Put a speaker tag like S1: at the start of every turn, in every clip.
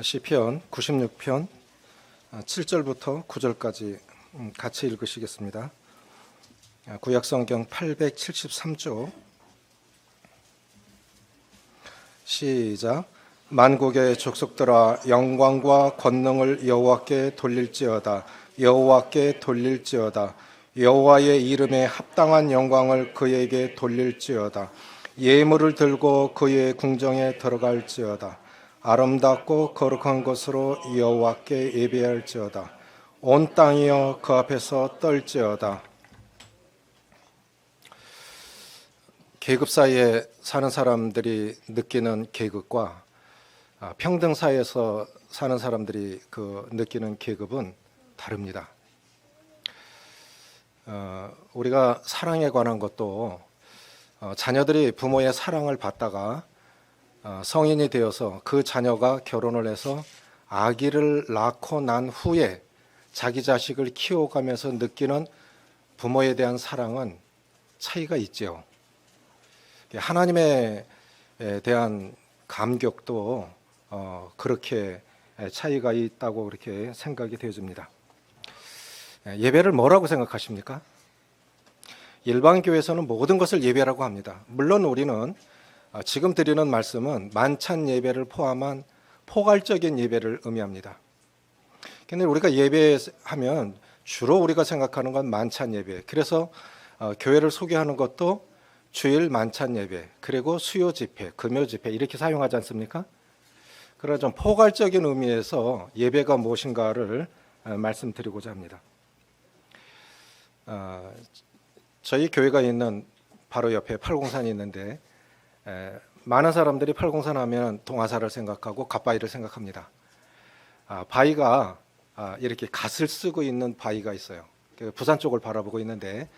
S1: 시편 96편 7절부터 9절까지 같이 읽으시겠습니다. 구약성경 873조 시작. 만국의 족속들아 영광과 권능을 여호와께 돌릴지어다. 여호와께 돌릴지어다. 여호와의 이름에 합당한 영광을 그에게 돌릴지어다. 예물을 들고 그의 궁정에 들어갈지어다. 아름답고 거룩한 것으로 여호와께 예배할지어다. 온 땅이여 그 앞에서 떨지어다. 계급 사이에 사는 사람들이 느끼는 계급과 평등 사이에서 사는 사람들이 느끼는 계급은 다릅니다. 우리가 사랑에 관한 것도 자녀들이 부모의 사랑을 받다가 성인이 되어서 그 자녀가 결혼을 해서 아기를 낳고 난 후에 자기 자식을 키워가면서 느끼는 부모에 대한 사랑은 차이가 있죠. 하나님에 대한 감격도 그렇게 차이가 있다고 그렇게 생각이 되어집니다. 예배를 뭐라고 생각하십니까? 일반 교회에서는 모든 것을 예배라고 합니다. 물론 우리는 지금 드리는 말씀은 만찬 예배를 포함한 포괄적인 예배를 의미합니다. 그런데 우리가 예배하면 주로 우리가 생각하는 건 만찬 예배. 그래서 교회를 소개하는 것도 주일 만찬 예배, 그리고 수요 집회, 금요 집회 이렇게 사용하지 않습니까? 그런 좀 포괄적인 의미에서 예배가 무엇인가를 말씀드리고자 합니다. 저희 교회가 있는 바로 옆에 팔공산이 있는데 많은 사람들이 팔공산 하면 동화사를 생각하고 갓바위를 생각합니다. 바위가 이렇게 갓을 쓰고 있는 바위가 있어요. 부산 쪽을 바라보고 있는데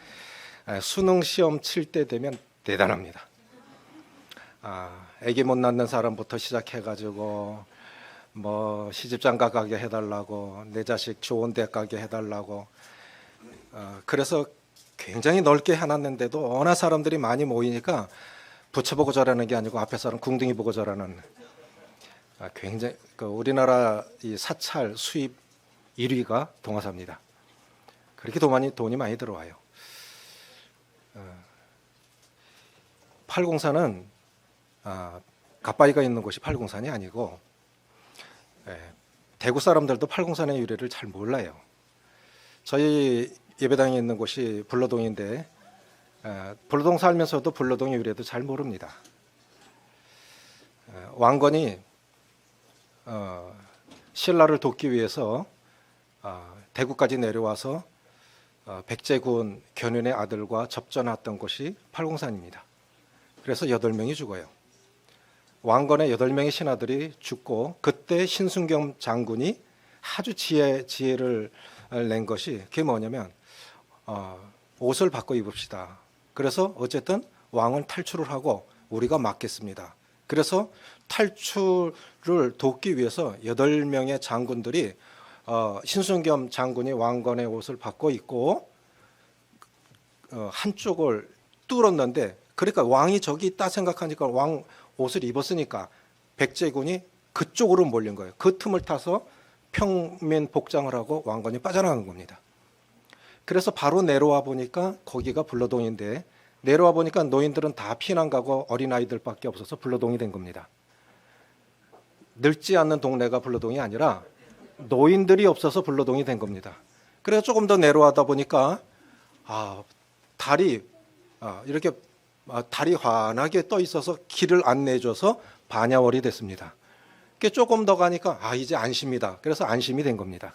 S1: 수능 시험 칠 때 되면 대단합니다. 아기 못 낳는 사람부터 시작해가지고 뭐 시집장가 가게 해달라고, 내 자식 좋은 데 가게 해달라고, 그래서 굉장히 넓게 해놨는데도 어느 사람들이 많이 모이니까 부채 보고 절하는 게 아니고 앞에 사람 궁둥이 보고 절하는, 굉장히 우리나라 이 사찰 수입 1위가 동화사입니다. 그렇게 돈이 많이 들어와요. 팔공산은 갓바위가 있는 곳이 팔공산이 아니고 대구 사람들도 팔공산의 유래를 잘 몰라요. 저희 예배당에 있는 곳이 불로동인데 불로동 살면서도 불로동의 유래도 잘 모릅니다. 왕건이 신라를 돕기 위해서 대구까지 내려와서 백제군 견윤의 아들과 접전했던 곳이 팔공산입니다. 그래서 8명이 죽어요. 왕건의 8명의 신하들이 죽고, 그때 신순겸 장군이 아주 지혜를 낸 것이 그게 뭐냐면 옷을 바꿔 입읍시다. 그래서 어쨌든 왕은 탈출을 하고 우리가 막겠습니다. 그래서 탈출을 돕기 위해서 8명의 장군들이 신순겸 장군이 왕건의 옷을 바꿔 입고 한쪽을 뚫었는데, 그러니까 왕이 저기 있다 생각하니까 왕 옷을 입었으니까 백제군이 그쪽으로 몰린 거예요. 그 틈을 타서 평민 복장을 하고 왕건이 빠져나간 겁니다. 그래서 바로 내려와 보니까 거기가 불로동인데, 내려와 보니까 노인들은 다 피난 가고 어린아이들밖에 없어서 불로동이 된 겁니다. 늙지 않는 동네가 불로동이 아니라 노인들이 없어서 불로동이 된 겁니다. 그래서 조금 더 내려와다 보니까 달이 이렇게 달이 환하게 떠 있어서 길을 안내해줘서 반야월이 됐습니다. 조금 더 가니까 이제 안심이다. 그래서 안심이 된 겁니다.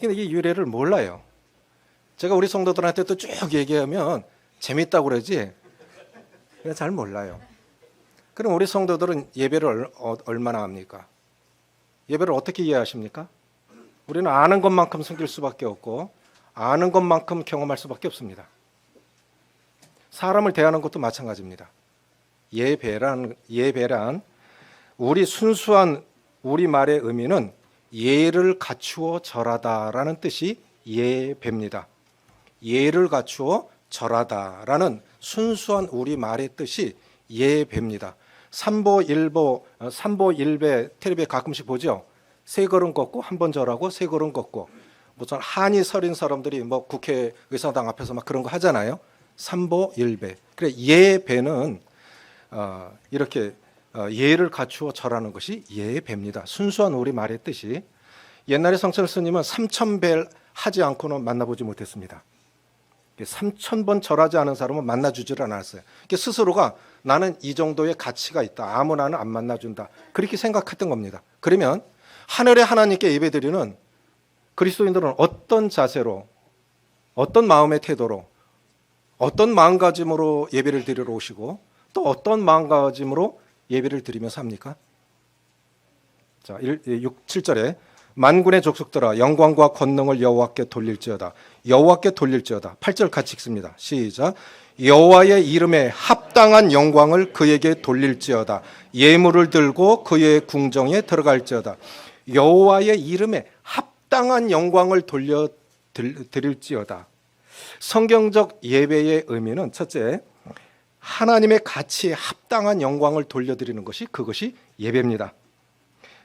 S1: 근데 이 유래를 몰라요. 제가 우리 성도들한테도 쭉 얘기하면 재밌다고 그러지 잘 몰라요. 그럼 우리 성도들은 예배를 얼마나 합니까? 예배를 어떻게 이해하십니까? 우리는 아는 것만큼 숨길 수밖에 없고 아는 것만큼 경험할 수밖에 없습니다. 사람을 대하는 것도 마찬가지입니다. 예배란 우리 순수한 우리말의 의미는 예를 갖추어 절하다라는 뜻이 예배입니다. 예를 갖추어 절하다라는 순수한 우리말의 뜻이 예배입니다. 삼보일배 텔레비에 가끔씩 보죠. 세 걸음 걷고 한 번 절하고 세 걸음 걷고 무슨 한이 서린 사람들이 뭐 국회의사당 앞에서 막 그런 거 하잖아요. 삼보일배. 그래 예배는 이렇게 예를 갖추어 절하는 것이 예배입니다. 순수한 우리 말의 뜻이 옛날에 성철 스님은 3000배 하지 않고는 만나보지 못했습니다. 3000번 절하지 않은 사람은 만나주질 않았어요. 스스로가 나는 이 정도의 가치가 있다. 아무나는 안 만나준다. 그렇게 생각했던 겁니다. 그러면 하늘의 하나님께 예배드리는 그리스도인들은 어떤 자세로, 어떤 마음의 태도로, 어떤 마음가짐으로 예배를 드리러 오시고 또 어떤 마음가짐으로 예배를 드리면서 합니까? 자, 7절에 만군의 족속들아 영광과 권능을 여호와께 돌릴지어다. 여호와께 돌릴지어다. 8절 같이 읽습니다. 시작. 여호와의 이름에 합당한 영광을 그에게 돌릴지어다. 예물을 들고 그의 궁정에 들어갈지어다. 여호와의 이름에 합당한 영광을 돌려 드릴지어다. 성경적 예배의 의미는 첫째, 하나님의 가치에 합당한 영광을 돌려드리는 것이 그것이 예배입니다.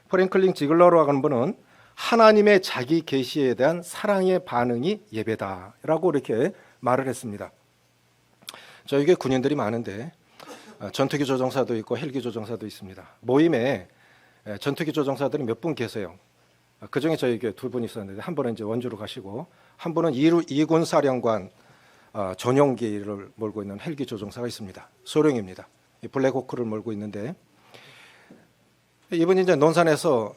S1: 프랭클린 지글러라고 하는 분은 하나님의 자기 계시에 대한 사랑의 반응이 예배다라고 이렇게 말을 했습니다. 저에게 군인들이 많은데 전투기 조종사도 있고 헬기 조종사도 있습니다. 모임에 전투기 조종사들이 몇 분 계세요. 그중에 저에게 두 분 있었는데 한 분은 이제 원주로 가시고 한 분은 2군 사령관 전용기를 몰고 있는 헬기 조종사가 있습니다. 소령입니다. 블랙호크를 몰고 있는데 이분이 이제 논산에서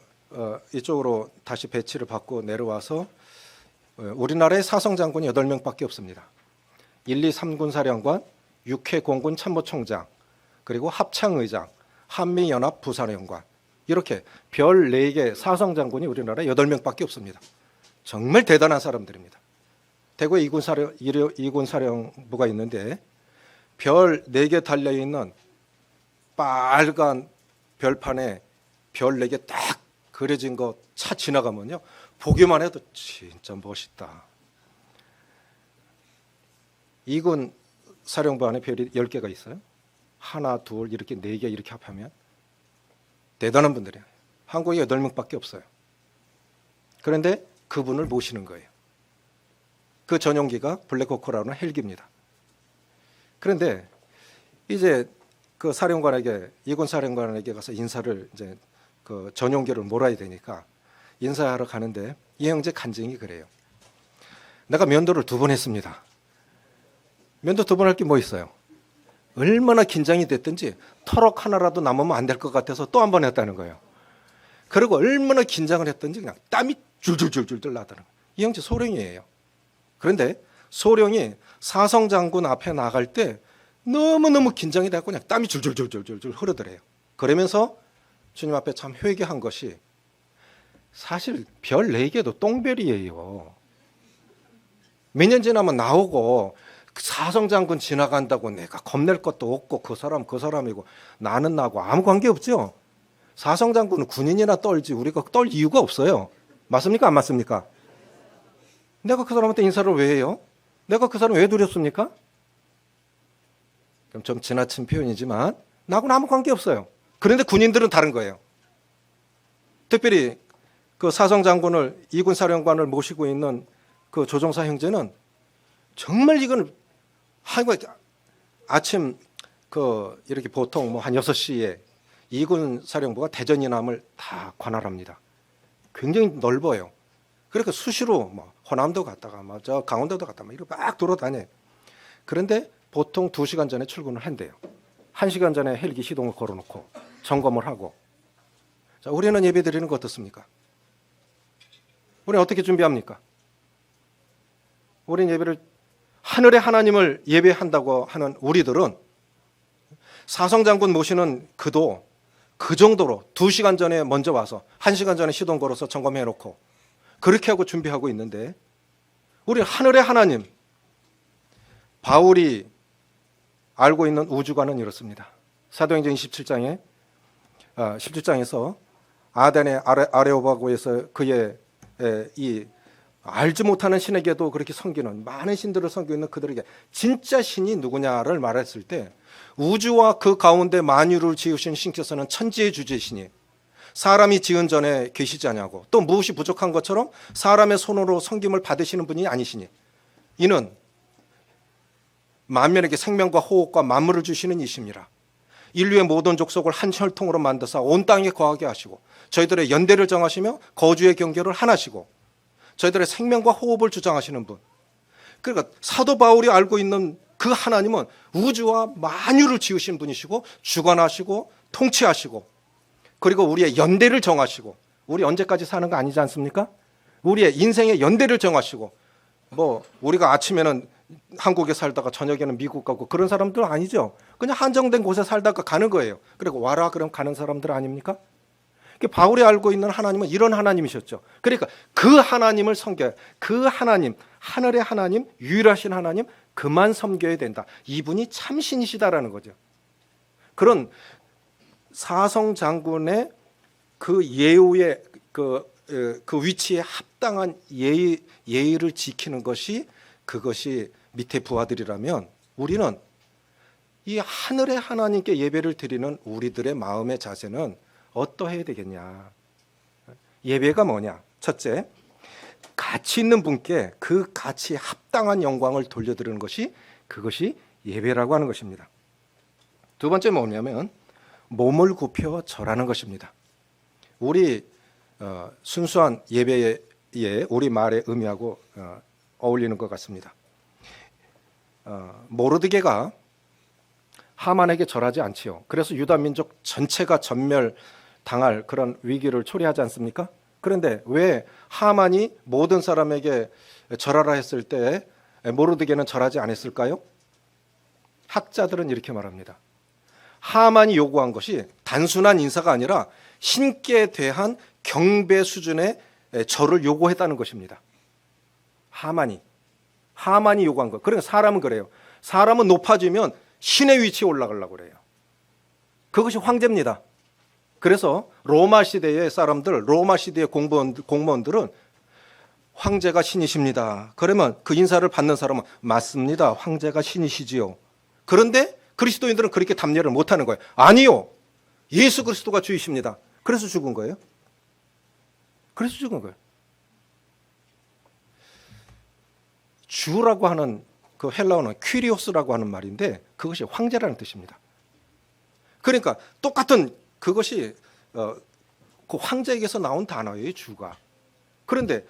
S1: 이쪽으로 다시 배치를 받고 내려와서 우리나라에 사성 장군이 8명밖에 없습니다. 1, 2, 3군 사령관, 6회 공군 참모총장, 그리고 합창의장, 한미연합 부사령관 이렇게 별 4개 사성 장군이 우리나라에 8명밖에 없습니다. 정말 대단한 사람들입니다. 대구에 2군 사령부가 있는데 별 4개 달려있는 빨간 별판에 별 4개 딱 그려진 거 차 지나가면요 보기만 해도 진짜 멋있다. 2군 사령부 안에 별이 10개가 있어요. 하나, 둘, 이렇게 4개 이렇게 합하면 대단한 분들이에요. 한국에 8명밖에 없어요. 그런데 그분을 모시는 거예요. 그 전용기가 블랙호크라는 헬기입니다. 그런데 이제 그 사령관에게 2군 사령관에게 가서 인사를 이제 그 전용기를 몰아야 되니까 인사하러 가는데 이 형제 간증이 그래요. 내가 면도를 2번 했습니다. 면도 2번 할 게 뭐 있어요? 얼마나 긴장이 됐든지 터럭 하나라도 남으면 안 될 것 같아서 또 한 번 했다는 거예요. 그리고 얼마나 긴장을 했든지 그냥 땀이 줄줄줄줄 나더라고요. 이 형제 소령이에요. 그런데 소령이 사성 장군 앞에 나갈 때 너무너무 긴장이 돼서 그냥 땀이 줄줄줄줄줄 흐르더래요. 그러면서 주님 앞에 참 회개한 것이 사실 별 4개도 똥별이에요. 몇 년 지나면 나오고 사성 장군 지나간다고 내가 겁낼 것도 없고 그 사람이고 나는 나고 아무 관계 없죠. 사성 장군은 군인이나 떨지 우리가 떨 이유가 없어요. 맞습니까? 안 맞습니까? 내가 그 사람한테 인사를 왜 해요? 내가 그 사람 왜 두렵습니까? 좀 지나친 표현이지만 나하고는 아무 관계 없어요. 그런데 군인들은 다른 거예요. 특별히 그 사성 장군을 2군 사령관을 모시고 있는 그 조종사 형제는 정말 이건 아침 그 이렇게 보통 뭐 한 6시에 2군 사령부가 대전 이남을 다 관할합니다. 굉장히 넓어요. 그러니까 수시로 뭐 호남도 갔다가 뭐 저 강원도도 갔다가 막 이렇게 막 돌아다녀요. 그런데 보통 2시간 전에 출근을 한대요. 1시간 전에 헬기 시동을 걸어놓고 점검을 하고. 자, 우리는 예배 드리는 거 어떻습니까? 우리는 어떻게 준비합니까? 우리는 예배를 하늘의 하나님을 예배한다고 하는 우리들은 사성장군 모시는 그도 그 정도로 2시간 전에 먼저 와서 1시간 전에 시동 걸어서 점검해 놓고 그렇게 하고 준비하고 있는데 우리 하늘의 하나님 바울이 알고 있는 우주관은 이렇습니다. 사도행전 17장에서 아덴의 아레오바고에서 그의 이 알지 못하는 신에게도 그렇게 섬기는, 많은 신들을 섬기고 있는 그들에게 진짜 신이 누구냐를 말했을 때, 우주와 그 가운데 만유를 지으신 신께서는 천지의 주제시니 사람이 지은 전에 계시지 아니하고 또 무엇이 부족한 것처럼 사람의 손으로 섬김을 받으시는 분이 아니시니 이는 만면에게 생명과 호흡과 만물을 주시는 이심이라. 인류의 모든 족속을 한 혈통으로 만드사 온 땅에 거하게 하시고 저희들의 연대를 정하시며 거주의 경계를 하나시고 저희들의 생명과 호흡을 주장하시는 분. 그러니까 사도 바울이 알고 있는 그 하나님은 우주와 만유를 지으신 분이시고 주관하시고 통치하시고 그리고 우리의 연대를 정하시고, 우리 언제까지 사는 거 아니지 않습니까? 우리의 인생의 연대를 정하시고, 뭐 우리가 아침에는 한국에 살다가 저녁에는 미국 가고 그런 사람들 아니죠. 그냥 한정된 곳에 살다가 가는 거예요. 그리고 와라 그럼 가는 사람들 아닙니까? 바울이 알고 있는 하나님은 이런 하나님이셨죠. 그러니까 그 하나님을 섬겨야, 그 하나님, 하늘의 하나님, 유일하신 하나님 그만 섬겨야 된다. 이분이 참신이시다라는 거죠. 그런 사성 장군의 그 예우의 그 위치에 합당한 예의를 지키는 것이, 그것이 밑에 부하들이라면, 우리는 이 하늘의 하나님께 예배를 드리는 우리들의 마음의 자세는 어떠해야 되겠냐. 예배가 뭐냐? 첫째, 가치 있는 분께 그 가치에 합당한 영광을 돌려드리는 것이, 그것이 예배라고 하는 것입니다. 두 번째 뭐냐면 몸을 굽혀 절하는 것입니다. 우리 순수한 예배에 우리 말의 의미하고 어울리는 것 같습니다. 모르드게가 하만에게 절하지 않지요. 그래서 유다 민족 전체가 전멸당할 그런 위기를 초래하지 않습니까? 그런데 왜 하만이 모든 사람에게 절하라 했을 때 모르드게는 절하지 않았을까요? 학자들은 이렇게 말합니다. 하만이 요구한 것이 단순한 인사가 아니라 신께 대한 경배 수준의 절을 요구했다는 것입니다. 하만이 요구한 것. 그러니까 사람은 그래요. 사람은 높아지면 신의 위치에 올라가려고 그래요. 그것이 황제입니다. 그래서 로마 시대의 사람들, 로마 시대의 공무원들은 황제가 신이십니다. 그러면 그 인사를 받는 사람은 맞습니다. 황제가 신이시지요. 그런데 그리스도인들은 그렇게 답례를 못하는 거예요. 아니요, 예수 그리스도가 주이십니다. 그래서 죽은 거예요. 그래서 죽은 거예요. 주라고 하는 그 헬라어는 퀴리오스라고 하는 말인데 그것이 황제라는 뜻입니다. 그러니까 똑같은 그것이 그 황제에게서 나온 단어예요, 주가. 그런데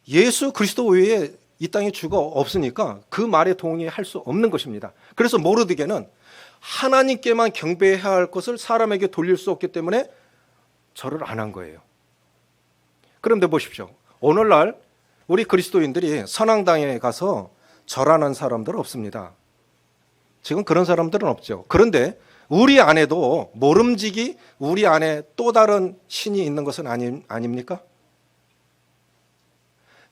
S1: 예수 그리스도 외에 이 땅에 주가 없으니까 그 말에 동의할 수 없는 것입니다. 그래서 모르드게는 하나님께만 경배해야 할 것을 사람에게 돌릴 수 없기 때문에 절을 안 한 거예요. 그런데 보십시오. 오늘날 우리 그리스도인들이 선앙당에 가서 절하는 사람들은 없습니다. 지금 그런 사람들은 없죠. 그런데 우리 안에도 모름지기 우리 안에 또 다른 신이 있는 것은 아닙니까?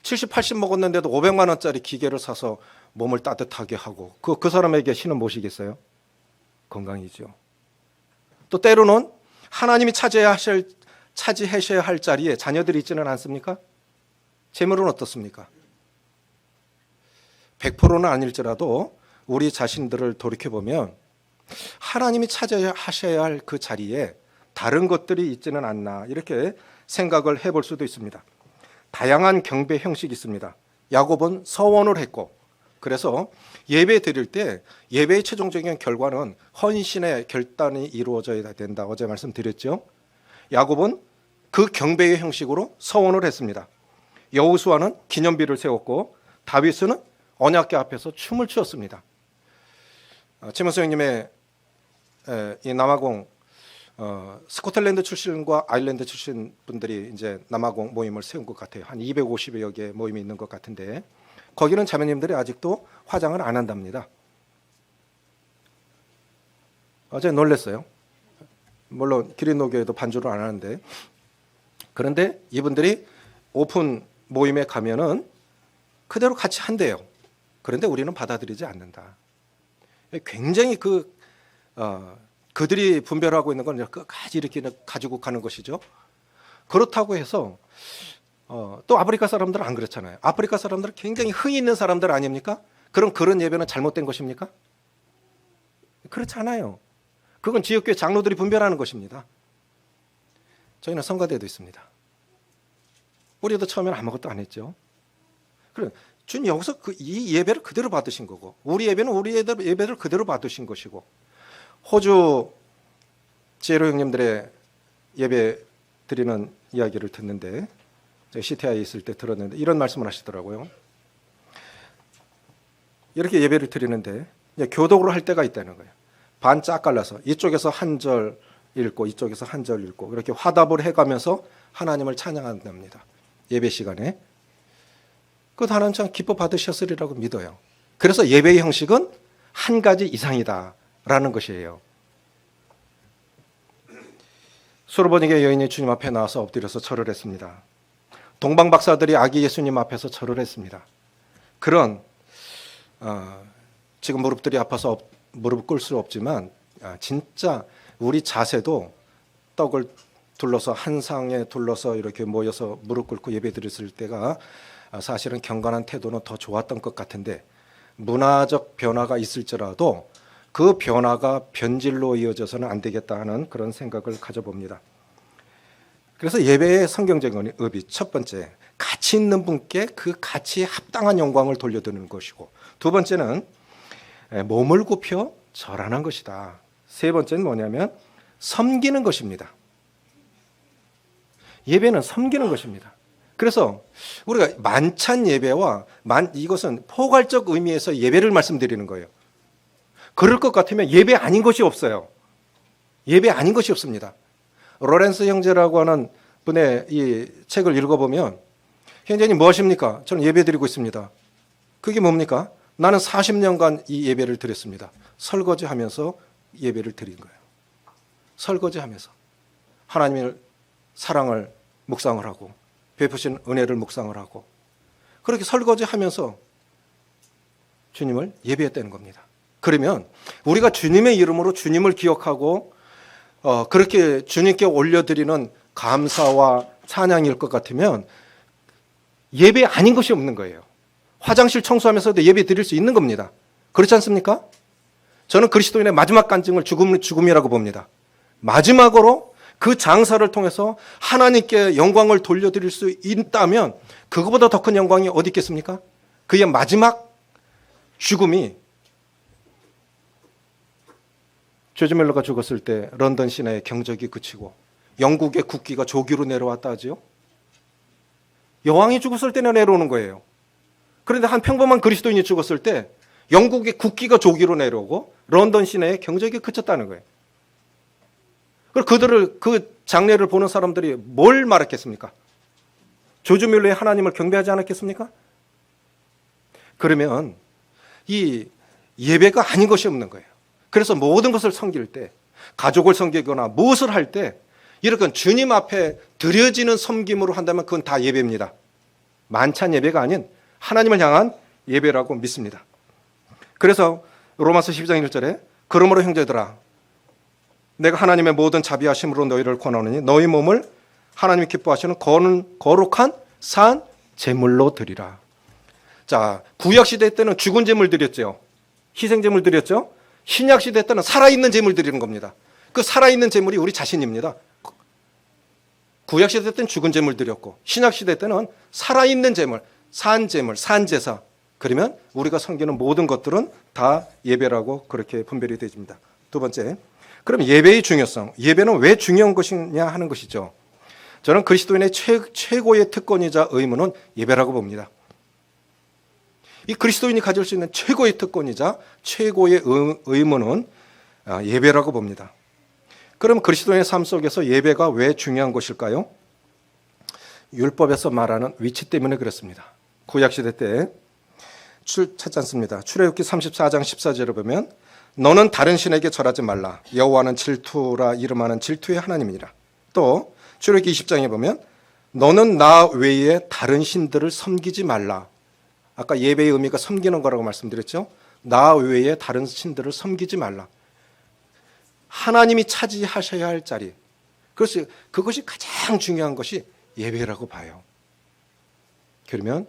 S1: 70, 80 먹었는데도 500만 원짜리 기계를 사서 몸을 따뜻하게 하고 그 사람에게 신은 무엇이겠어요? 건강이죠. 또 때로는 하나님이 차지하셔야 할 자리에 자녀들이 있지는 않습니까? 재물은 어떻습니까? 100%는 아닐지라도 우리 자신들을 돌이켜보면 하나님이 차지하셔야 할 그 자리에 다른 것들이 있지는 않나, 이렇게 생각을 해볼 수도 있습니다. 다양한 경배 형식이 있습니다. 야곱은 서원을 했고, 그래서 예배 드릴 때 예배의 최종적인 결과는 헌신의 결단이 이루어져야 된다. 어제 말씀드렸죠. 야곱은 그 경배의 형식으로 서원을 했습니다. 여호수아는 기념비를 세웠고 다윗은 언약궤 앞에서 춤을 추었습니다. 최문수 형님의 이 남아공 스코틀랜드 출신과 아일랜드 출신 분들이 이제 남아공 모임을 세운 것 같아요. 한 250여 개 모임이 있는 것 같은데 거기는 자매님들이 아직도 화장을 안 한답니다. 어제 놀랐어요. 물론 기린노교회도 반주를 안 하는데, 그런데 이분들이 오픈 모임에 가면은 그대로 같이 한대요. 그런데 우리는 받아들이지 않는다. 굉장히 그들이 분별하고 있는 건 끝까지 이렇게 가지고 가는 것이죠. 그렇다고 해서 또 아프리카 사람들은 안 그렇잖아요. 아프리카 사람들은 굉장히 흥이 있는 사람들 아닙니까? 그럼 그런 예배는 잘못된 것입니까? 그렇지 않아요. 그건 지역교회 장로들이 분별하는 것입니다. 저희는 성가대도 있습니다. 우리도 처음에는 아무것도 안 했죠. 그래, 주님 여기서 이 예배를 그대로 받으신 거고, 우리 예배는 우리 예배를 그대로 받으신 것이고, 호주 제로 형님들의 예배 드리는 이야기를 듣는데, 제가 CTI에 있을 때 들었는데 이런 말씀을 하시더라고요. 이렇게 예배를 드리는데 교독으로 할 때가 있다는 거예요. 반 짝 갈라서 이쪽에서 한 절 읽고 이쪽에서 한 절 읽고 이렇게 화답을 해가면서 하나님을 찬양한답니다. 예배 시간에. 그것도 하나님 참 기뻐 받으셨으리라고 믿어요. 그래서 예배의 형식은 한 가지 이상이다라는 것이에요. 수르보니게 여인이 주님 앞에 나와서 엎드려서 절을 했습니다. 동방 박사들이 아기 예수님 앞에서 절을 했습니다. 그런 지금 무릎들이 아파서 무릎을 꿇을 수 없지만 진짜 우리 자세도 떡을 둘러서 한 상에 둘러서 이렇게 모여서 무릎 꿇고 예배 드렸을 때가 사실은 경건한 태도는 더 좋았던 것 같은데, 문화적 변화가 있을지라도 그 변화가 변질로 이어져서는 안 되겠다 하는 그런 생각을 가져봅니다. 그래서 예배의 성경적인 의미, 첫 번째, 가치 있는 분께 그 가치에 합당한 영광을 돌려드리는 것이고, 두 번째는 몸을 굽혀 절하는 것이다. 세 번째는 뭐냐면 섬기는 것입니다. 예배는 섬기는 것입니다. 그래서 우리가 만찬 예배와 이것은 포괄적 의미에서 예배를 말씀드리는 거예요. 그럴 것 같으면 예배 아닌 것이 없어요. 예배 아닌 것이 없습니다. 로렌스 형제라고 하는 분의 이 책을 읽어보면, 형제님 뭐 하십니까? 저는 예배 드리고 있습니다. 그게 뭡니까? 나는 40년간 이 예배를 드렸습니다. 설거지하면서 예배를 드린 거예요. 설거지하면서 하나님의 사랑을 묵상을 하고 베푸신 은혜를 묵상을 하고 그렇게 설거지하면서 주님을 예배했다는 겁니다. 그러면 우리가 주님의 이름으로 주님을 기억하고 그렇게 주님께 올려드리는 감사와 찬양일 것 같으면 예배 아닌 것이 없는 거예요. 화장실 청소하면서도 예배 드릴 수 있는 겁니다. 그렇지 않습니까? 저는 그리스도인의 마지막 간증을 죽음이라고 봅니다. 마지막으로 그 장사를 통해서 하나님께 영광을 돌려드릴 수 있다면 그거보다 더 큰 영광이 어디 있겠습니까? 그의 마지막 죽음이, 조지 밀러가 죽었을 때 런던 시내의 경적이 그치고 영국의 국기가 조기로 내려왔다 하지요. 여왕이 죽었을 때는 내려오는 거예요. 그런데 한 평범한 그리스도인이 죽었을 때 영국의 국기가 조기로 내려오고 런던 시내에 경적이 그쳤다는 거예요. 그리고 그 장례를 보는 사람들이 뭘 말했겠습니까? 조지 밀러의 하나님을 경배하지 않았겠습니까? 그러면 이 예배가 아닌 것이 없는 거예요. 그래서 모든 것을 섬길 때, 가족을 섬기거나 무엇을 할 때 이렇게 주님 앞에 드려지는 섬김으로 한다면 그건 다 예배입니다. 만찬 예배가 아닌 하나님을 향한 예배라고 믿습니다. 그래서 로마서 12장 1절에 그러므로 형제들아 내가 하나님의 모든 자비하심으로 너희를 권하노니 너희 몸을 하나님이 기뻐하시는 거룩한 산 제물로 드리라. 자, 구약 시대 때는 죽은 제물 드렸죠. 희생 제물 드렸죠. 신약 시대 때는 살아있는 제물 드리는 겁니다. 그 살아있는 제물이 우리 자신입니다. 구약 시대 때는 죽은 제물 드렸고 신약 시대 때는 살아있는 제물, 산 제물, 산 제사. 그러면 우리가 섬기는 모든 것들은 다 예배라고 그렇게 분별이 되집니다. 두 번째, 그럼 예배의 중요성, 예배는 왜 중요한 것이냐 하는 것이죠. 저는 그리스도인의 최고의 특권이자 의무는 예배라고 봅니다. 이 그리스도인이 가질 수 있는 최고의 특권이자 최고의 의무는 예배라고 봅니다. 그럼 그리스도인의 삶 속에서 예배가 왜 중요한 것일까요? 율법에서 말하는 위치 때문에 그렇습니다. 구약시대 때 찾지 않습니다. 출애굽기 34장 14절을 보면 너는 다른 신에게 절하지 말라. 여호와는 질투라 이름하는 질투의 하나님이니라. 또 출애굽기 20장에 보면 너는 나 외에 다른 신들을 섬기지 말라. 아까 예배의 의미가 섬기는 거라고 말씀드렸죠. 나 외에 다른 신들을 섬기지 말라. 하나님이 차지하셔야 할 자리. 그것이 가장 중요한 것이 예배라고 봐요. 그러면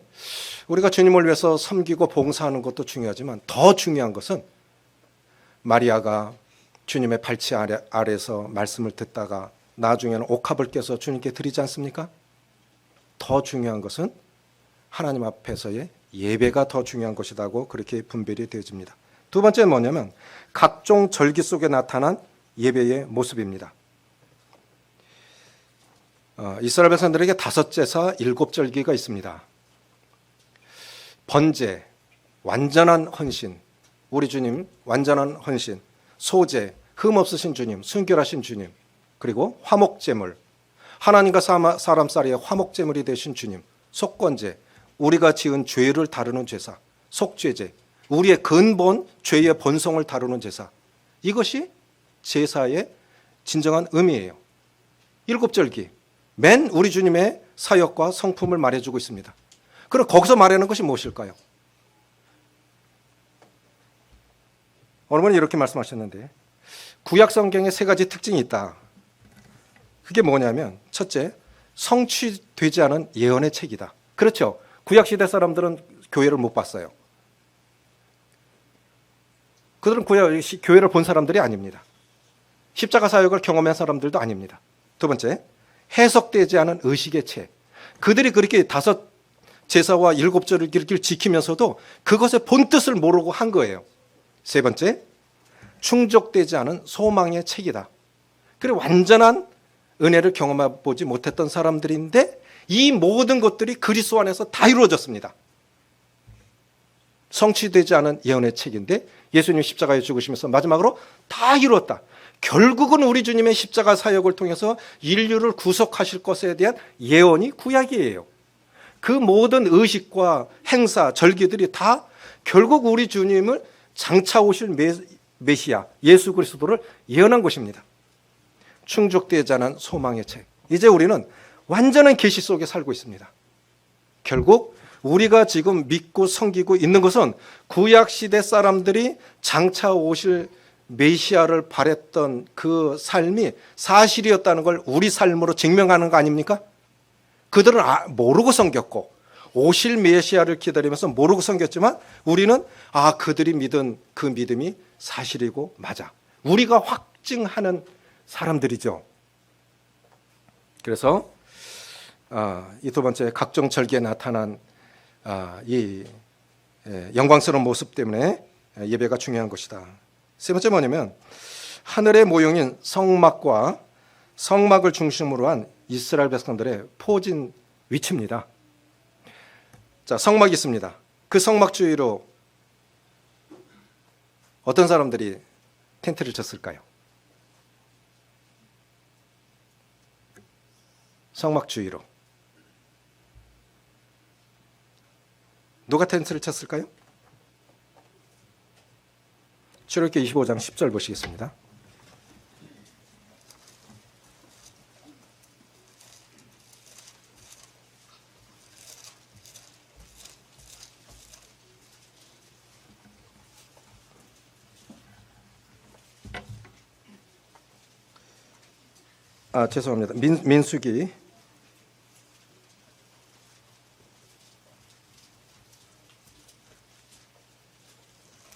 S1: 우리가 주님을 위해서 섬기고 봉사하는 것도 중요하지만 더 중요한 것은 마리아가 주님의 발치 아래서 말씀을 듣다가 나중에는 옥합을 껴서 주님께 드리지 않습니까? 더 중요한 것은 하나님 앞에서의 예배가 더 중요한 것이라고 그렇게 분별이 되어집니다. 두 번째는 뭐냐면 각종 절기 속에 나타난 예배의 모습입니다. 이스라엘 백성들에게 5제사 7절기가 있습니다. 번제, 완전한 헌신, 우리 주님 완전한 헌신, 소제, 흠없으신 주님, 순결하신 주님, 그리고 화목제물, 하나님과 사람 사이의 화목제물이 되신 주님, 속건제, 우리가 지은 죄를 다루는 제사, 속죄제, 우리의 근본 죄의 본성을 다루는 제사, 이것이 제사의 진정한 의미예요. 7절기, 맨 우리 주님의 사역과 성품을 말해주고 있습니다. 그럼 거기서 말하는 것이 무엇일까요? 어느 분이 이렇게 말씀하셨는데 구약 성경에 3가지 특징이 있다. 그게 뭐냐면 첫째, 성취되지 않은 예언의 책이다. 그렇죠. 구약 시대 사람들은 교회를 못 봤어요. 그들은 교회를 본 사람들이 아닙니다. 십자가 사역을 경험한 사람들도 아닙니다. 두 번째, 해석되지 않은 의식의 책. 그들이 그렇게 5제사와 7절기를 지키면서도 그것의 본뜻을 모르고 한 거예요. 세 번째, 충족되지 않은 소망의 책이다. 그리고 완전한 은혜를 경험해 보지 못했던 사람들인데 이 모든 것들이 그리스도 안에서 다 이루어졌습니다. 성취되지 않은 예언의 책인데 예수님 십자가에 죽으시면서 마지막으로 다 이루었다. 결국은 우리 주님의 십자가 사역을 통해서 인류를 구속하실 것에 대한 예언이 구약이에요. 그 모든 의식과 행사, 절기들이 다 결국 우리 주님을 장차 오실 메시아 예수 그리스도를 예언한 것입니다. 충족되지 않은 소망의 책. 이제 우리는 완전한 계시 속에 살고 있습니다. 결국 우리가 지금 믿고 섬기고 있는 것은 구약시대 사람들이 장차 오실 메시아를 바랬던 그 삶이 사실이었다는 걸 우리 삶으로 증명하는 거 아닙니까? 그들은 모르고 섬겼고 오실 메시아를 기다리면서 모르고 섬겼지만 우리는 그들이 믿은 그 믿음이 사실이고 맞아. 우리가 확증하는 사람들이죠. 그래서 이 두 번째 각종 절기에 나타난 이 영광스러운 모습 때문에 예배가 중요한 것이다. 세 번째 뭐냐면 하늘의 모형인 성막과 성막을 중심으로 한 이스라엘 백성들의 포진 위치입니다. 자, 성막이 있습니다. 그 성막 주위로 어떤 사람들이 텐트를 쳤을까요? 성막 주위로 누가 텐트를 쳤을까요? 출애굽기 25장 10절 보시겠습니다. 죄송합니다. 민수기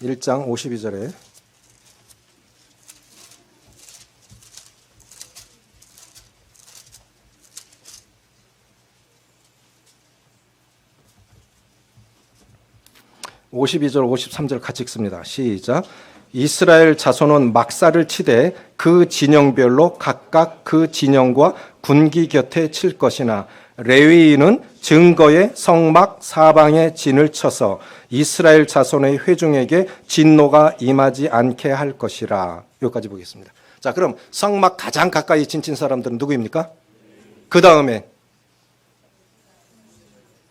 S1: 1장 52절에 (52절) (53절) 같이 읽습니다. 시작. 이스라엘 자손은 막사를 치되 그 진영별로 각각 그 진영과 군기 곁에 칠 것이나 레위인은 증거의 성막 사방에 진을 쳐서 이스라엘 자손의 회중에게 진노가 임하지 않게 할 것이라. 여기까지 보겠습니다. 자, 그럼 성막 가장 가까이 진친 사람들은 누구입니까? 그 다음에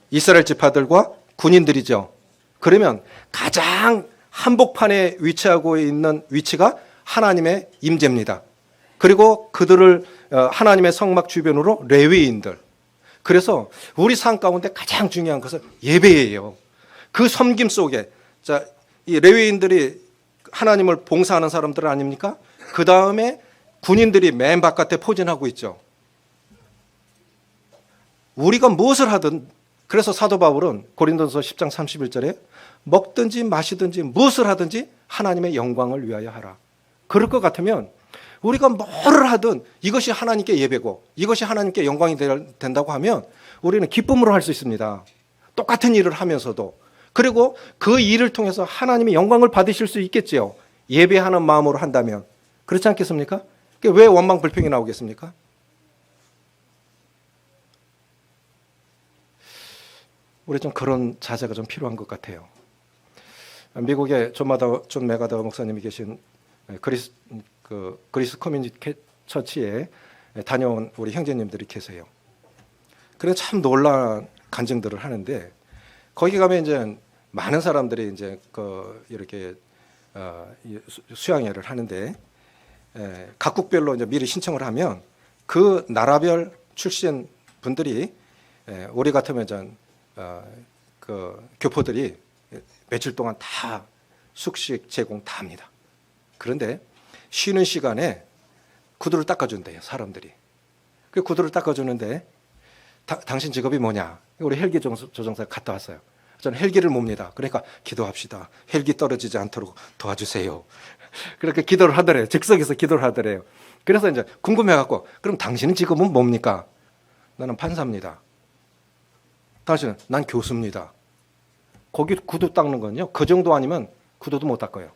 S1: 이스라엘 지파들과 군인들이죠. 그러면 가장 한복판에 위치하고 있는 위치가 하나님의 임재입니다. 그리고 그들을 하나님의 성막 주변으로 레위인들. 그래서 우리 삶 가운데 가장 중요한 것은 예배예요. 그 섬김 속에 자, 이 레위인들이 하나님을 봉사하는 사람들 아닙니까? 그 다음에 군인들이 맨 바깥에 포진하고 있죠. 우리가 무엇을 하든 그래서 사도 바울은 고린도서 10장 31절에 먹든지 마시든지 무엇을 하든지 하나님의 영광을 위하여 하라. 그럴 것 같으면 우리가 뭐를 하든 이것이 하나님께 예배고 이것이 하나님께 영광이 된다고 하면 우리는 기쁨으로 할 수 있습니다. 똑같은 일을 하면서도. 그리고 그 일을 통해서 하나님의 영광을 받으실 수 있겠지요. 예배하는 마음으로 한다면. 그렇지 않겠습니까? 왜 원망 불평이 나오겠습니까? 우리 좀 그런 자세가 좀 필요한 것 같아요. 미국에 존 메가더 목사님이 계신 그리스 커뮤니티 처치에 다녀온 우리 형제님들이 계세요. 그래서 참 놀라운 간증들을 하는데 거기 가면 이제 많은 사람들이 이제 이렇게 수양회를 하는데 각국별로 이제 미리 신청을 하면 그 나라별 출신 분들이 우리 같으면 그 교포들이 며칠 동안 다 숙식 제공 다 합니다. 그런데 쉬는 시간에 구두를 닦아준대요, 사람들이. 그 구두를 닦아주는데 당신 직업이 뭐냐? 우리 헬기 조종사 갔다 왔어요. 저는 헬기를 몹니다. 그러니까 기도합시다. 헬기 떨어지지 않도록 도와주세요. 그렇게 기도를 하더래요. 즉석에서 기도를 하더래요. 그래서 이제 궁금해갖고 그럼 당신은 직업은 뭡니까? 나는 판사입니다. 당신은? 난 교수입니다. 거기 구두 닦는 건요. 그 정도 아니면 구두도 못 닦아요.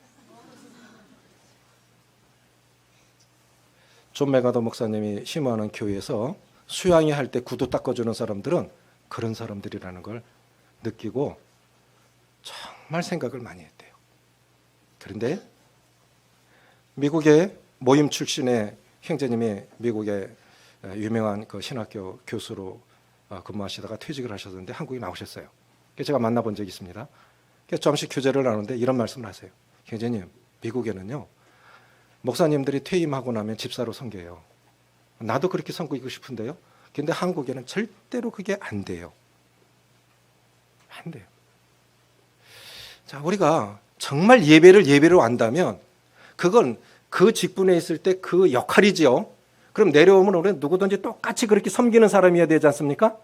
S1: 존 메가더 목사님이 심호하는 교회에서 수양회 할 때 구두 닦아주는 사람들은 그런 사람들이라는 걸 느끼고 정말 생각을 많이 했대요. 그런데 미국의 모임 출신의 형제님이 미국의 유명한 그 신학교 교수로 근무하시다가 퇴직을 하셨는데 한국에 나오셨어요. 그래서 제가 만나본 적이 있습니다. 그래서 잠시 교제를 나누는데 이런 말씀을 하세요. 형제님, 미국에는요 목사님들이 퇴임하고 나면 집사로 섬겨요. 나도 그렇게 섬기고 싶은데요. 근데 한국에는 절대로 그게 안 돼요. 안 돼요. 자, 우리가 정말 예배를 예배로 안다면 그건 그 직분에 있을 때 그 역할이지요. 그럼 내려오면 우리는 누구든지 똑같이 그렇게 섬기는 사람이어야 되지 않습니까?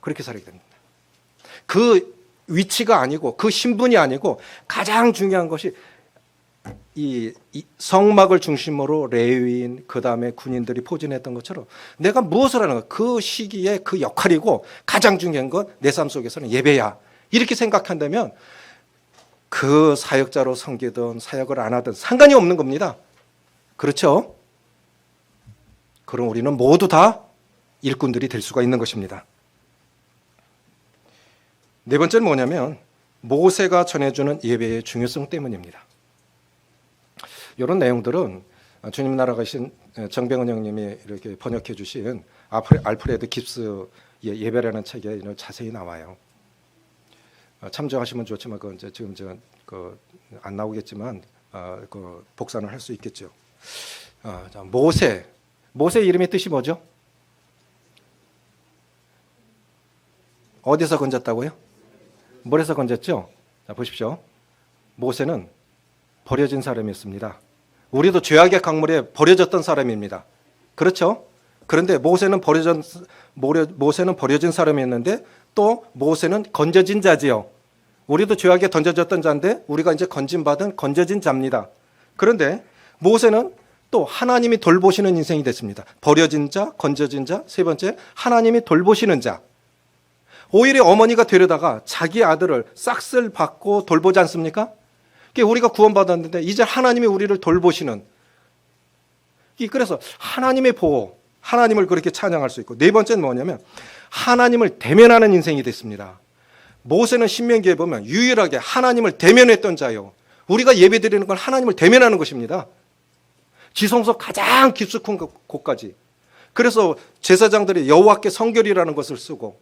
S1: 그렇게 살아야 됩니다. 그 위치가 아니고 그 신분이 아니고 가장 중요한 것이 이 성막을 중심으로 레위인 그 다음에 군인들이 포진했던 것처럼 내가 무엇을 하는 가 그 시기에 그 역할이고 가장 중요한 건 내 삶 속에서는 예배야. 이렇게 생각한다면 그 사역자로 섬기든 사역을 안 하든 상관이 없는 겁니다. 그렇죠? 그럼 우리는 모두 다 일꾼들이 될 수가 있는 것입니다. 네 번째는 뭐냐면 모세가 전해주는 예배의 중요성 때문입니다. 이런 내용들은 주님 나라 가신 정병헌 형님이 이렇게 번역해 주신 알프레드 깁스의 예배라는 책에 자세히 나와요. 참조하시면 좋지만 그건 이제 지금 안 나오겠지만 복사는 할 수 있겠죠. 모세 이름의 뜻이 뭐죠? 어디서 건졌다고요? 물에서 건졌죠? 자, 보십시오. 모세는 버려진 사람이었습니다. 우리도 죄악의 강물에 버려졌던 사람입니다. 그렇죠? 그런데 모세는 버려진 사람이었는데 또 모세는 건져진 자지요. 우리도 죄악에 던져졌던 자인데 우리가 이제 건져진 자입니다. 그런데 모세는 또 하나님이 돌보시는 인생이 됐습니다. 버려진 자, 건져진 자, 세 번째 하나님이 돌보시는 자. 오히려 어머니가 되려다가 자기 아들을 싹쓸 받고 돌보지 않습니까? 우리가 구원받았는데 이제 하나님이 우리를 돌보시는, 그래서 하나님의 보호, 하나님을 그렇게 찬양할 수 있고, 네 번째는 뭐냐면 하나님을 대면하는 인생이 됐습니다. 모세는 신명기에 보면 유일하게 하나님을 대면했던 자요. 우리가 예배드리는 건 하나님을 대면하는 것입니다. 지성소 가장 깊숙한 곳까지. 그래서 제사장들이 여호와께 성결이라는 것을 쓰고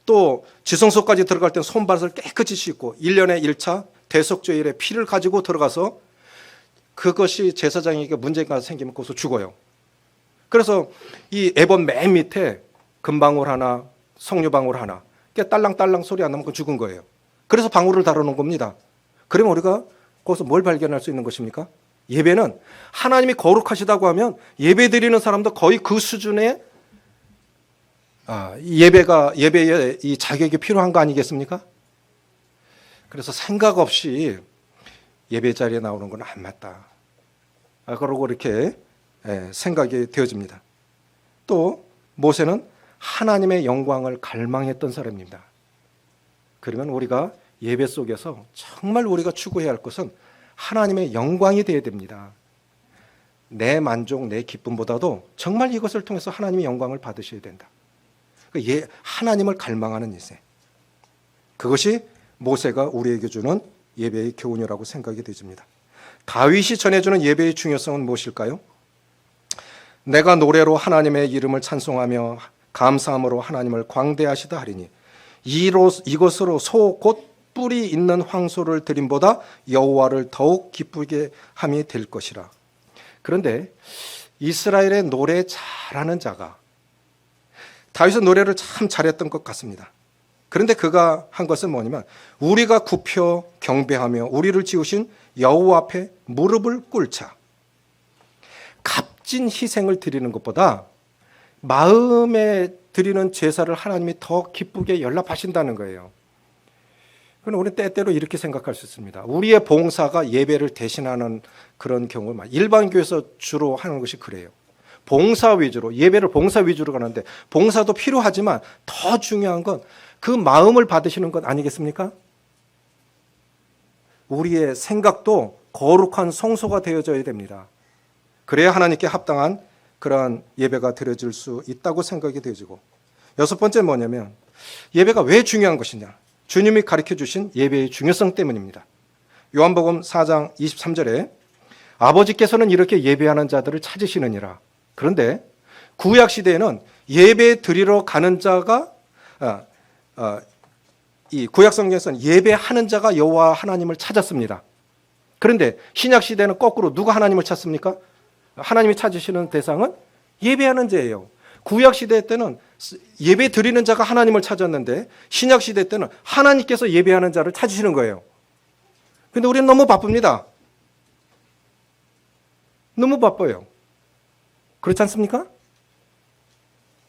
S1: 또 지성소까지 들어갈 때는 손발을 깨끗이 씻고 1년에 1차 대속죄일에 피를 가지고 들어가서 그것이 제사장에게 문제가 생기면 거기서 죽어요. 그래서 이 에봇 맨 밑에 금방울 하나, 석류방울 하나, 딸랑딸랑 소리 안 나면 죽은 거예요. 그래서 방울을 달아놓은 겁니다. 그러면 우리가 거기서 뭘 발견할 수 있는 것입니까? 예배는 하나님이 거룩하시다고 하면 예배 드리는 사람도 거의 그 수준의 예배에 이 자격이 필요한 거 아니겠습니까? 그래서 생각 없이 예배 자리에 나오는 건 안 맞다. 그러고 이렇게 생각이 되어집니다. 또 모세는 하나님의 영광을 갈망했던 사람입니다. 그러면 우리가 예배 속에서 정말 우리가 추구해야 할 것은 하나님의 영광이 되어야 됩니다. 내 만족, 내 기쁨보다도 정말 이것을 통해서 하나님의 영광을 받으셔야 된다. 하나님을 갈망하는 인생. 그것이 모세가 우리에게 주는 예배의 교훈이라고 생각이 되집니다. 다윗이 전해주는 예배의 중요성은 무엇일까요? 내가 노래로 하나님의 이름을 찬송하며 감사함으로 하나님을 광대하시다 하리니 이것으로 소 곧 뿔이 있는 황소를 드림보다 여호와를 더욱 기쁘게 함이 될 것이라. 그런데 이스라엘의 노래 잘하는 자가 다윗은 노래를 참 잘했던 것 같습니다. 그런데 그가 한 것은 뭐냐면 우리가 굽혀 경배하며 우리를 지으신 여호와 앞에 무릎을 꿇자. 값진 희생을 드리는 것보다 마음에 드리는 제사를 하나님이 더 기쁘게 연락하신다는 거예요. 그럼 우리 때때로 이렇게 생각할 수 있습니다. 우리의 봉사가 예배를 대신하는 그런 경우를 일반 교회에서 주로 하는 것이 그래요. 봉사 위주로, 예배를 봉사 위주로 가는데 봉사도 필요하지만 더 중요한 건 그 마음을 받으시는 것 아니겠습니까? 우리의 생각도 거룩한 성소가 되어져야 됩니다. 그래야 하나님께 합당한 그러한 예배가 드려질 수 있다고 생각이 되어지고, 여섯 번째 뭐냐면 예배가 왜 중요한 것이냐, 주님이 가르쳐 주신 예배의 중요성 때문입니다. 요한복음 4장 23절에 아버지께서는 이렇게 예배하는 자들을 찾으시느니라. 그런데 구약 시대에는 예배 드리러 가는 자가 이 구약 성경에서는 예배하는 자가 여호와 하나님을 찾았습니다. 그런데 신약 시대는 거꾸로 누가 하나님을 찾습니까? 하나님이 찾으시는 대상은 예배하는 자예요. 구약 시대 때는 예배 드리는 자가 하나님을 찾았는데 신약 시대 때는 하나님께서 예배하는 자를 찾으시는 거예요. 그런데 우리는 너무 바쁩니다. 너무 바빠요. 그렇지 않습니까?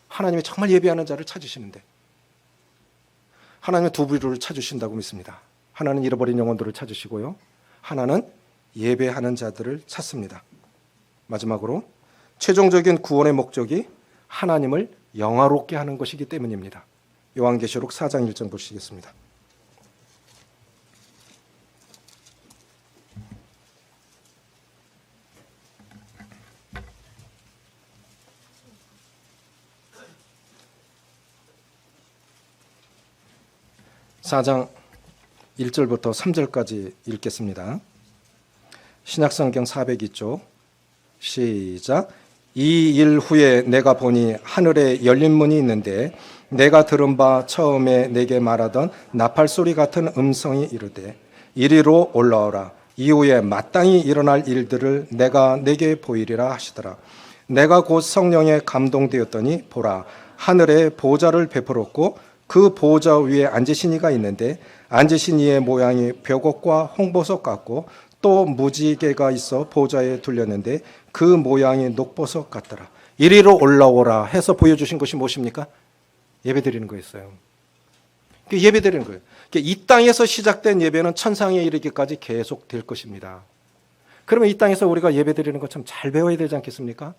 S1: 하나님이 정말 예배하는 자를 찾으시는데 하나님은 두 부류를 찾으신다고 믿습니다. 하나는 잃어버린 영혼들을 찾으시고요, 하나는 예배하는 자들을 찾습니다. 마지막으로 최종적인 구원의 목적이 하나님을 영화롭게 하는 것이기 때문입니다. 요한계시록 4장 1절 보시겠습니다. (4장) 1절부터 3절까지 읽겠습니다. 신약성경 402쪽 시작. 이 일 후에 내가 보니 하늘에 열린 문이 있는데 내가 들은 바 처음에 내게 말하던 나팔 소리 같은 음성이 이르되 이리로 올라오라. 이후에 마땅히 일어날 일들을 내가 내게 보이리라 하시더라. 내가 곧 성령에 감동되었더니 보라, 하늘에 보좌를 베풀었고 그 보좌 위에 앉으신 이가 있는데 앉으신 이의 모양이 벽옥과 홍보석 같고 또 무지개가 있어 보좌에 둘렸는데 그 모양이 녹보석 같더라. 이리로 올라오라 해서 보여주신 것이 무엇입니까? 예배드리는 거였어요. 예배드리는 거예요. 이 땅에서 시작된 예배는 천상에 이르기까지 계속 될 것입니다. 그러면 이 땅에서 우리가 예배드리는 것 참 잘 배워야 되지 않겠습니까?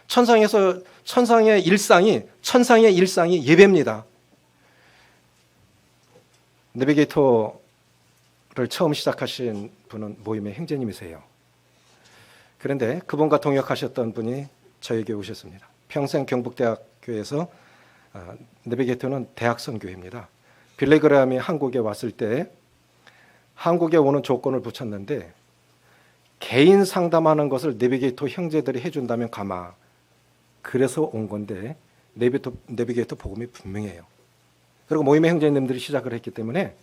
S1: 천상의 일상이 예배입니다. 내비게이터를 처음 시작하신 분은 모임의 행제님이세요. 그런데 그분과 동역하셨던 분이 저에게 오셨습니다. 평생 경북대학교에서 내비게이터는 대학선교회입니다. 빌리그램이 한국에 왔을 때 한국에 오는 조건을 붙였는데 개인 상담하는 것을 내비게이터 형제들이 해준다면 가마. 그래서 온 건데 내비게이터 복음이 분명해요. 그리고 모임의 형제님들이 시작을 했기 때문에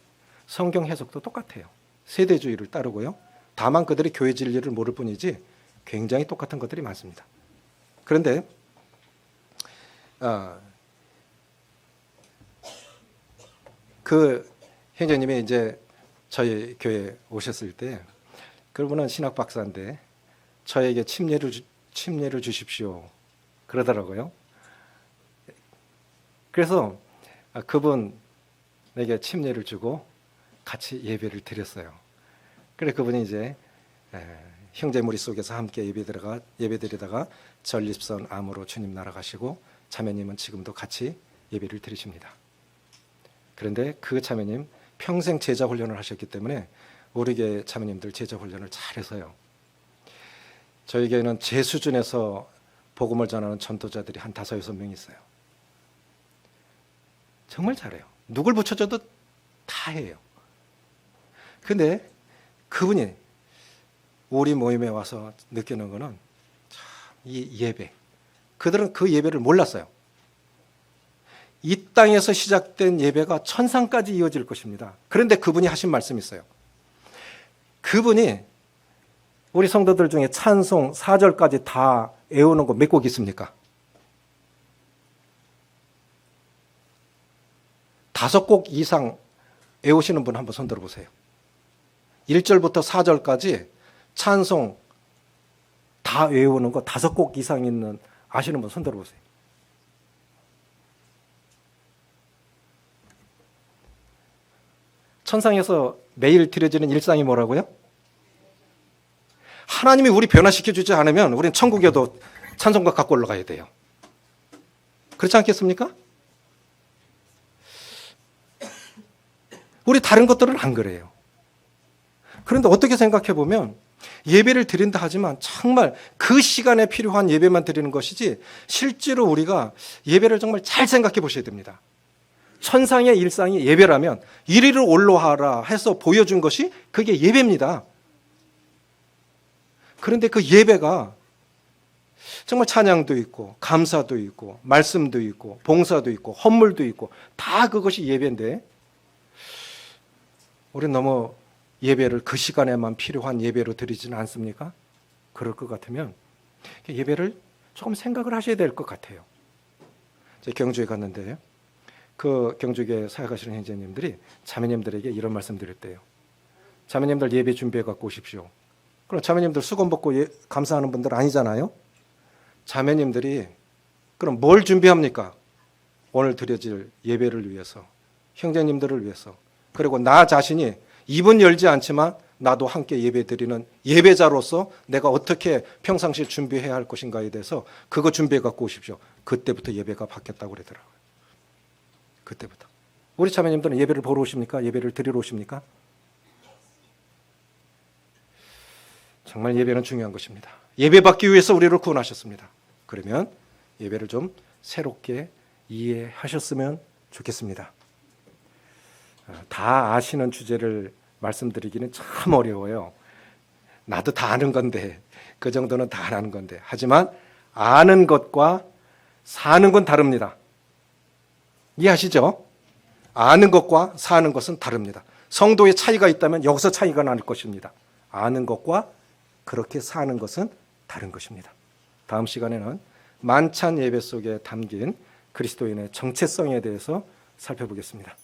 S1: 성경 해석도 똑같아요. 세대주의를 따르고요. 다만 그들이 교회 진리를 모를 뿐이지 굉장히 똑같은 것들이 많습니다. 그런데 그 형제님이 이제 저희 교회에 오셨을 때 그분은 신학 박사인데 저에게 침례를 주십시오 그러더라고요. 그래서 그분에게 침례를 주고 같이 예배를 드렸어요. 그래 그분이 이제 형제 무리 속에서 함께 예배드리다가 전립선 암으로 주님 날아가시고 자매님은 지금도 같이 예배를 드리십니다. 그런데 그 자매님 평생 제자 훈련을 하셨기 때문에 우리 교회 자매님들 제자 훈련을 잘해서요. 저희 교회는 제 수준에서 복음을 전하는 전도자들이 한 5, 6명 있어요. 정말 잘해요. 누굴 붙여줘도 다 해요. 근데 그분이 우리 모임에 와서 느끼는 거는 참 이 예배. 그들은 그 예배를 몰랐어요. 이 땅에서 시작된 예배가 천상까지 이어질 것입니다. 그런데 그분이 하신 말씀이 있어요. 그분이 우리 성도들 중에 찬송 4절까지 다 외우는 거 몇 곡 있습니까? 5곡 이상 외우시는 분 한번 손 들어보세요. 1절부터 4절까지 찬송 다 외우는 거 5곡 이상 있는 아시는 분 손 들어보세요. 천상에서 매일 드려지는 일상이 뭐라고요? 하나님이 우리 변화시켜주지 않으면 우리는 천국에도 찬송가 갖고 올라가야 돼요. 그렇지 않겠습니까? 우리 다른 것들은 안 그래요. 그런데 어떻게 생각해 보면 예배를 드린다 하지만 정말 그 시간에 필요한 예배만 드리는 것이지 실제로 우리가 예배를 정말 잘 생각해 보셔야 됩니다. 천상의 일상이 예배라면 이리로 올라와라 해서 보여준 것이 그게 예배입니다. 그런데 그 예배가 정말 찬양도 있고 감사도 있고 말씀도 있고 봉사도 있고 헌물도 있고 다 그것이 예배인데 우리는 너무 예배를 그 시간에만 필요한 예배로 드리지는 않습니까? 그럴 것 같으면 예배를 조금 생각을 하셔야 될 것 같아요. 제가 경주에 갔는데 그 경주에 사역하시는 형제님들이 자매님들에게 이런 말씀 드렸대요. 자매님들 예배 준비해 갖고 오십시오. 그럼 자매님들 수건 벗고 감사하는 분들 아니잖아요. 자매님들이 그럼 뭘 준비합니까? 오늘 드려질 예배를 위해서, 형제님들을 위해서, 그리고 나 자신이 입은 열지 않지만 나도 함께 예배드리는 예배자로서 내가 어떻게 평상시에 준비해야 할 것인가에 대해서 그거 준비해 갖고 오십시오. 그때부터 예배가 바뀌었다고 그러더라고요. 그때부터. 우리 자매님들은 예배를 보러 오십니까? 예배를 드리러 오십니까? 정말 예배는 중요한 것입니다. 예배 받기 위해서 우리를 구원하셨습니다. 그러면 예배를 좀 새롭게 이해하셨으면 좋겠습니다. 다 아시는 주제를 말씀드리기는 참 어려워요. 나도 다 아는 건데 그 정도는 다 아는 건데 하지만 아는 것과 사는 건 다릅니다. 이해하시죠? 아는 것과 사는 것은 다릅니다. 성도의 차이가 있다면 여기서 차이가 날 것입니다. 아는 것과 그렇게 사는 것은 다른 것입니다. 다음 시간에는 만찬 예배 속에 담긴 그리스도인의 정체성에 대해서 살펴보겠습니다.